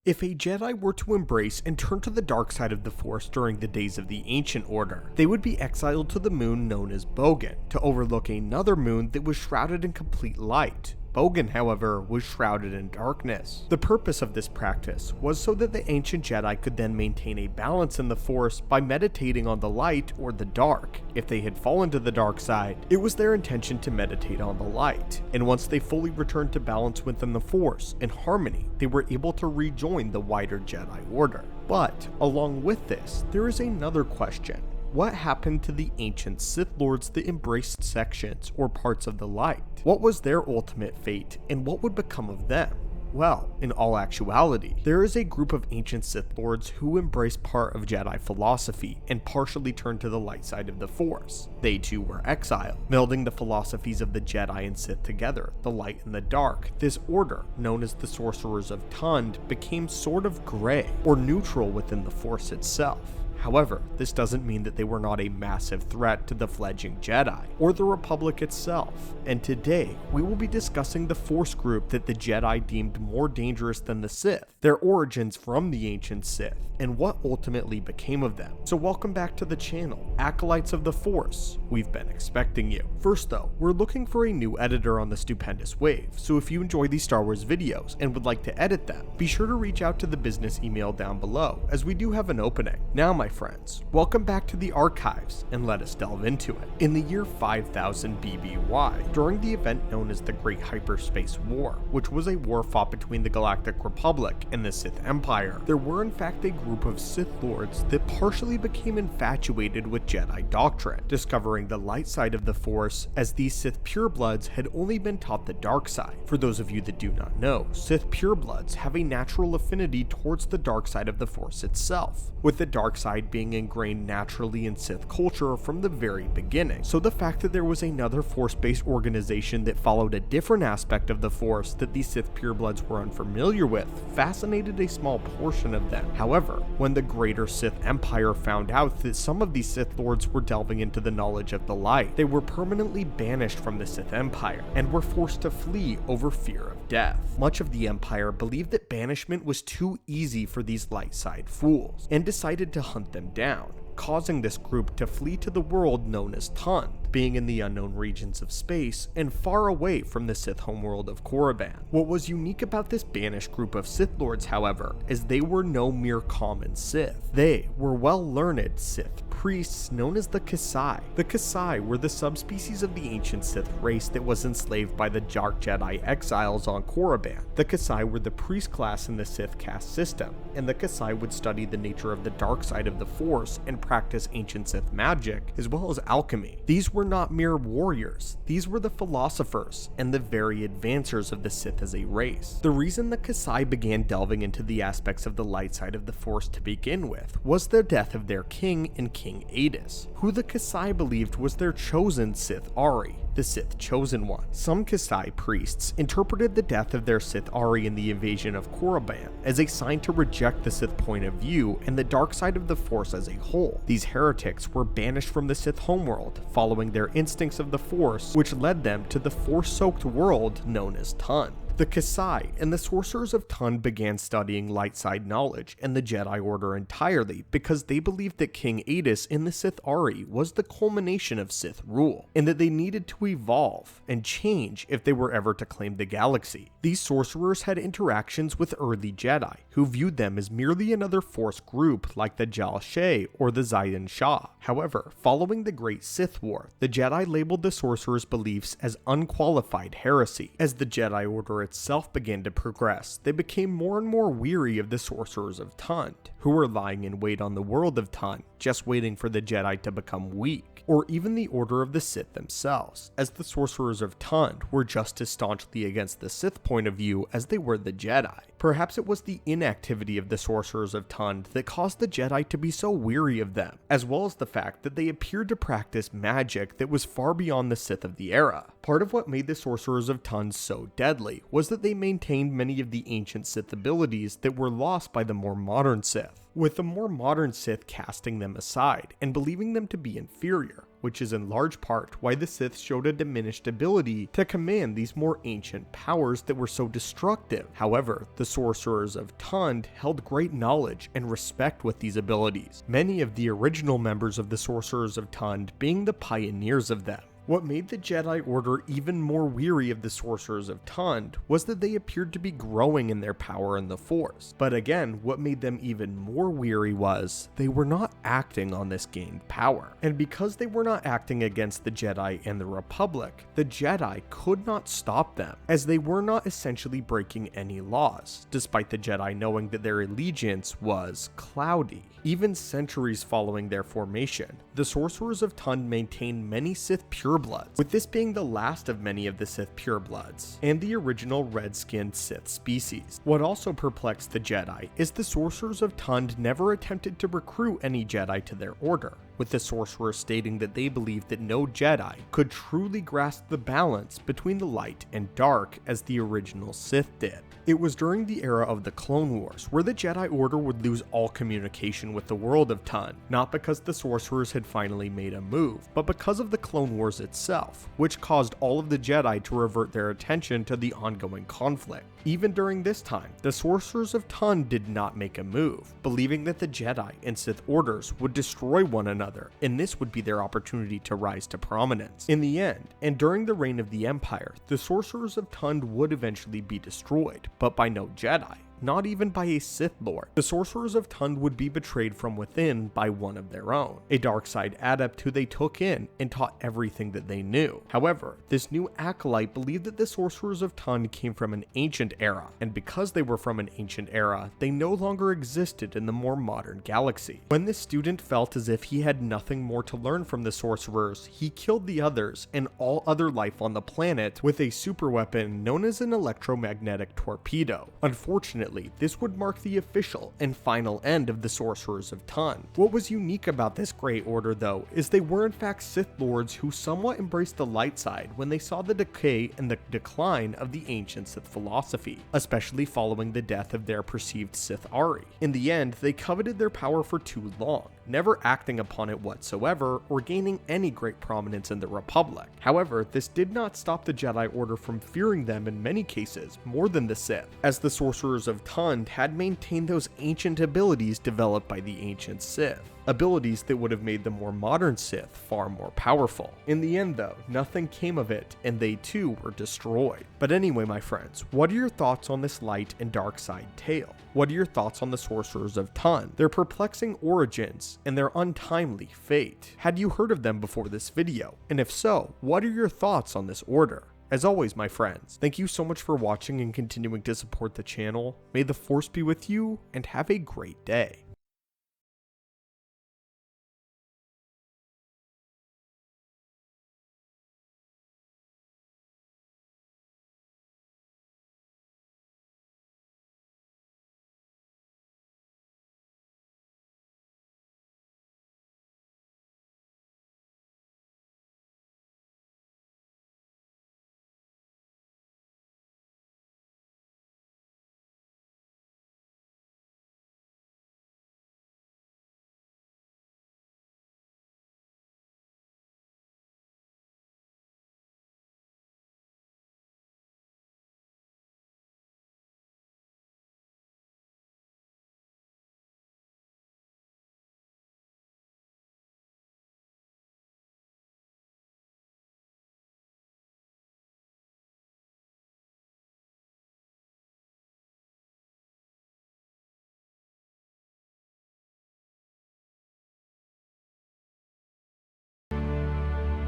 If a Jedi were to embrace and turn to the dark side of the Force during the days of the Ancient Order, they would be exiled to the moon known as Bogan, to overlook another moon that was shrouded in complete light. Bogan, however, was shrouded in darkness. The purpose of this practice was so that the ancient Jedi could then maintain a balance in the Force by meditating on the light or the dark. If they had fallen to the dark side, it was their intention to meditate on the light, and once they fully returned to balance within the Force and harmony, they were able to rejoin the wider Jedi Order. But, along with this, there is another question. What happened to the ancient Sith Lords that embraced sections or parts of the light? What was their ultimate fate, and what would become of them? Well, in all actuality, there is a group of ancient Sith Lords who embrace part of Jedi philosophy and partially turned to the light side of the Force. They too were exiled, melding the philosophies of the Jedi and Sith together, the light and the dark. This order, known as the Sorcerers of Tund, became sort of gray, or neutral within the Force itself. However, this doesn't mean that they were not a massive threat to the fledgling Jedi, or the Republic itself, and today, we will be discussing the Force group that the Jedi deemed more dangerous than the Sith, their origins from the ancient Sith, and what ultimately became of them. So welcome back to the channel, Acolytes of the Force. We've been expecting you. First though, we're looking for a new editor on the Stupendous Wave, so if you enjoy these Star Wars videos and would like to edit them, be sure to reach out to the business email down below, as we do have an opening. Now my friends, welcome back to the archives, and let us delve into it. In the year 5000 BBY, during the event known as the Great Hyperspace War, which was a war fought between the Galactic Republic and the Sith Empire, there were in fact a group of Sith Lords that partially became infatuated with Jedi doctrine, discovering the light side of the Force, as these Sith purebloods had only been taught the dark side. For those of you that do not know, Sith purebloods have a natural affinity towards the dark side of the Force itself, with the dark side being ingrained naturally in Sith culture from the very beginning. So the fact that there was another Force-based organization that followed a different aspect of the Force that these Sith purebloods were unfamiliar with fascinated a small portion of them. However, when the greater Sith Empire found out that some of these Sith Lords were delving into the knowledge of the light, they were permanently banished from the Sith Empire and were forced to flee over fear of death. Much of the Empire believed that banishment was too easy for these light side fools, and decided to hunt them down, causing this group to flee to the world known as Tund, being in the unknown regions of space and far away from the Sith homeworld of Korriban. What was unique about this banished group of Sith Lords, however, is they were no mere common Sith. They were well-learned Sith priests known as the Kasai. The Kasai were the subspecies of the ancient Sith race that was enslaved by the Dark Jedi exiles on Korriban. The Kasai were the priest class in the Sith caste system, and the Kasai would study the nature of the dark side of the Force and practice ancient Sith magic, as well as alchemy. These were not mere warriors, these were the philosophers and the very advancers of the Sith as a race. The reason the Kasai began delving into the aspects of the light side of the Force to begin with was the death of their king and King Adis, who the Kasai believed was their chosen Sith Ari, the Sith Chosen One. Some Kasai priests interpreted the death of their Sith Ari in the invasion of Korriban as a sign to reject the Sith point of view and the dark side of the Force as a whole. These heretics were banished from the Sith homeworld, following their instincts of the Force, which led them to the Force-soaked world known as Tund. The Kasai and the Sorcerers of Tund began studying light side knowledge and the Jedi Order entirely because they believed that King Adis in the Sith Ari was the culmination of Sith rule, and that they needed to evolve and change if they were ever to claim the galaxy. These sorcerers had interactions with early Jedi, who viewed them as merely another Force group like the Jal Shay or the Zaydan Shah. However, following the Great Sith War, the Jedi labeled the sorcerers' beliefs as unqualified heresy. As the Jedi Order itself began to progress, they became more and more weary of the Sorcerers of Tund, who were lying in wait on the world of Tund, just waiting for the Jedi to become weak, or even the Order of the Sith themselves, as the Sorcerers of Tund were just as staunchly against the Sith point of view as they were the Jedi. Perhaps it was the inactivity of the Sorcerers of Tund that caused the Jedi to be so weary of them, as well as the fact that they appeared to practice magic that was far beyond the Sith of the era. Part of what made the Sorcerers of Tund so deadly was that they maintained many of the ancient Sith abilities that were lost by the more modern Sith, with the more modern Sith casting them aside and believing them to be inferior. which is in large part why the Sith showed a diminished ability to command these more ancient powers that were so destructive. However, the Sorcerers of Tund held great knowledge and respect with these abilities, many of the original members of the Sorcerers of Tund being the pioneers of them. What made the Jedi Order even more weary of the Sorcerers of Tund was that they appeared to be growing in their power in the Force. But again, what made them even more weary was they were not acting on this gained power. And because they were not acting against the Jedi and the Republic, the Jedi could not stop them, as they were not essentially breaking any laws, despite the Jedi knowing that their allegiance was cloudy. Even centuries following their formation, the Sorcerers of Tund maintained many Sith purebloods, with this being the last of many of the Sith purebloods, and the original red-skinned Sith species. What also perplexed the Jedi is the Sorcerers of Tund never attempted to recruit any Jedi to their order, with the Sorcerers stating that they believed that no Jedi could truly grasp the balance between the light and dark as the original Sith did. It was during the era of the Clone Wars where the Jedi Order would lose all communication with the world of Tund, not because the Sorcerers had finally made a move, but because of the Clone Wars itself, which caused all of the Jedi to revert their attention to the ongoing conflict. Even during this time, the Sorcerers of Tund did not make a move, believing that the Jedi and Sith orders would destroy one another, and this would be their opportunity to rise to prominence. In the end, and during the reign of the Empire, the Sorcerers of Tund would eventually be destroyed, but by no Jedi. Not even by a Sith Lord. The Sorcerers of Tund would be betrayed from within by one of their own, a dark side adept who they took in and taught everything that they knew. However, this new acolyte believed that the Sorcerers of Tund came from an ancient era, and because they were from an ancient era, they no longer existed in the more modern galaxy. When this student felt as if he had nothing more to learn from the Sorcerers, he killed the others and all other life on the planet with a superweapon known as an electromagnetic torpedo. Unfortunately, this would mark the official and final end of the Sorcerers of Tund. What was unique about this Grey Order though is they were in fact Sith Lords who somewhat embraced the light side when they saw the decay and the decline of the ancient Sith philosophy, especially following the death of their perceived Sith Ari. In the end, they coveted their power for too long, never acting upon it whatsoever or gaining any great prominence in the Republic. However, this did not stop the Jedi Order from fearing them in many cases more than the Sith, as the Sorcerers of Tund had maintained those ancient abilities developed by the ancient Sith. Abilities that would have made the more modern Sith far more powerful. In the end though, nothing came of it and they too were destroyed. But anyway my friends, what are your thoughts on this light and dark side tale? What are your thoughts on the Sorcerers of Tund, their perplexing origins, and their untimely fate? Had you heard of them before this video? And if so, what are your thoughts on this order? As always, my friends, thank you so much for watching and continuing to support the channel. May the Force be with you, and have a great day.